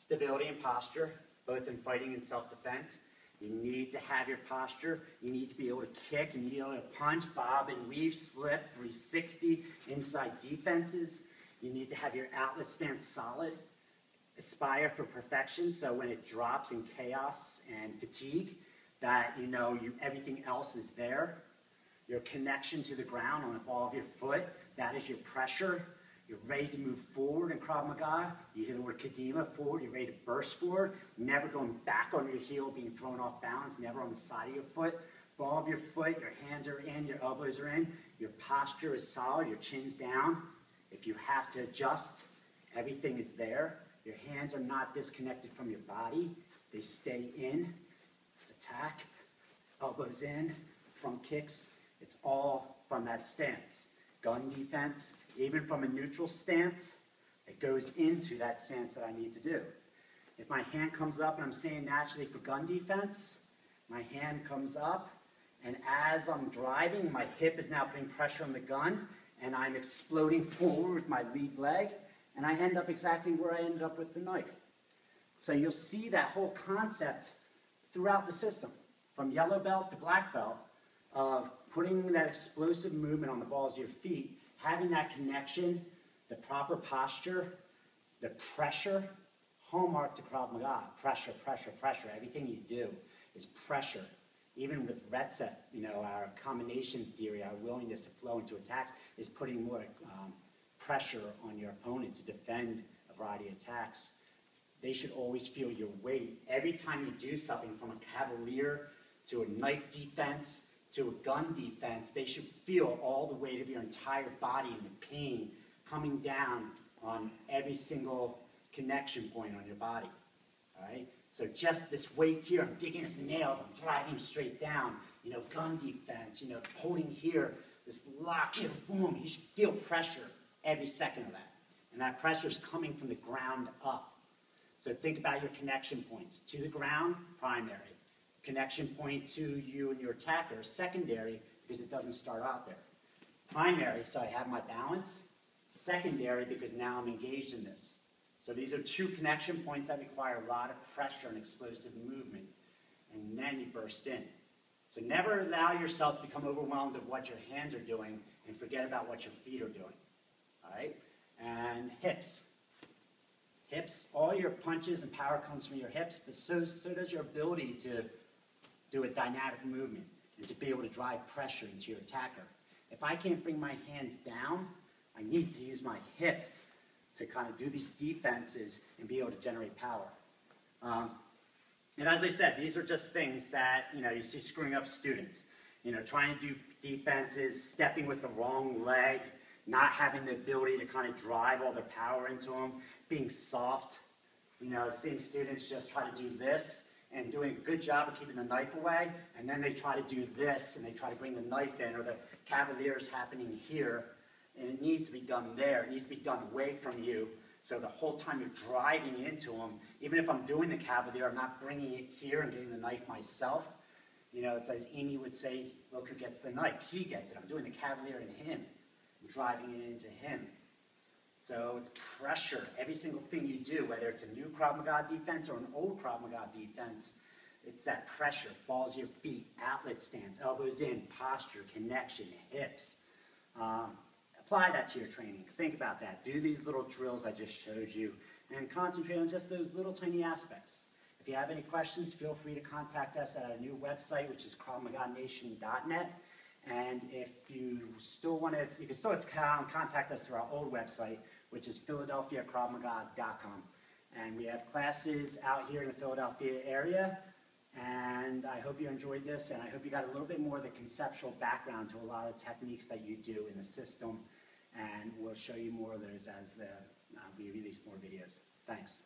Stability and posture, both in fighting and self-defense. You need to have your posture. You need to be able to kick. You need to be able to punch, bob, and weave, slip, 360, inside defenses. You need to have your outlet stance solid. Aspire for perfection, so when it drops in chaos and fatigue, that you know everything else is there. Your connection to the ground on the ball of your foot, that is your pressure. You're ready to move forward in Krav Maga. You hear the word kadima, forward. You're ready to burst forward. Never going back on your heel, being thrown off balance. Never on the side of your foot. Ball of your foot, your hands are in, your elbows are in. Your posture is solid, your chin's down. If you have to adjust, everything is there. Your hands are not disconnected from your body. They stay in. Attack, elbows in, front kicks. It's all from that stance. Gun defense, even from a neutral stance, it goes into that stance that I need to do. If my hand comes up, and I'm saying naturally for gun defense, my hand comes up, and as I'm driving, my hip is now putting pressure on the gun, and I'm exploding forward with my lead leg, and I end up exactly where I ended up with the knife. So you'll see that whole concept throughout the system, from yellow belt to black belt, of putting that explosive movement on the balls of your feet, having that connection, the proper posture, the pressure, hallmark to Krav Maga, pressure, pressure, pressure. Everything you do is pressure. Even with Retset, our combination theory, our willingness to flow into attacks, is putting more pressure on your opponent to defend a variety of attacks. They should always feel your weight. Every time you do something, from a cavalier to a knife defense to a gun defense, they should feel all the weight of your entire body and the pain coming down on every single connection point on your body. All right? So just this weight here, I'm digging his nails, I'm driving him straight down. Gun defense, holding here, this lock here, boom. You should feel pressure every second of that. And that pressure is coming from the ground up. So think about your connection points. To the ground, primary. Connection point to you and your attacker, secondary, because it doesn't start out there. Primary, so I have my balance. Secondary, because now I'm engaged in this. So these are two connection points that require a lot of pressure and explosive movement. And then you burst in. So never allow yourself to become overwhelmed of what your hands are doing and forget about what your feet are doing. All right? And hips. Hips, all your punches and power comes from your hips, but so does your ability to do a dynamic movement and to be able to drive pressure into your attacker. If I can't bring my hands down, I need to use my hips to kind of do these defenses and be able to generate power. And as I said, these are just things that you see screwing up students. Trying to do defenses, stepping with the wrong leg, not having the ability to kind of drive all their power into them, being soft. Seeing students just try to do this and doing a good job of keeping the knife away, and then they try to do this and they try to bring the knife in, or the cavalier is happening here, and it needs to be done there. It needs to be done away from you. So the whole time you're driving into them, even if I'm doing the cavalier, I'm not bringing it here and getting the knife myself. It's as Imi would say, look who gets the knife. He gets it. I'm doing the cavalier in him. I'm driving it into him. So it's pressure. Every single thing you do, whether it's a new Krav Maga defense or an old Krav Maga defense, it's that pressure. Balls of your feet, outlet stance, elbows in, posture, connection, hips. Apply that to your training. Think about that. Do these little drills I just showed you and concentrate on just those little tiny aspects. If you have any questions, feel free to contact us at our new website, which is KravMagaNation.net. And if you still want to, you can still contact us through our old website, which is PhiladelphiaKravMaga.com. And we have classes out here in the Philadelphia area. And I hope you enjoyed this, and I hope you got a little bit more of the conceptual background to a lot of techniques that you do in the system. And we'll show you more of those as we release more videos. Thanks.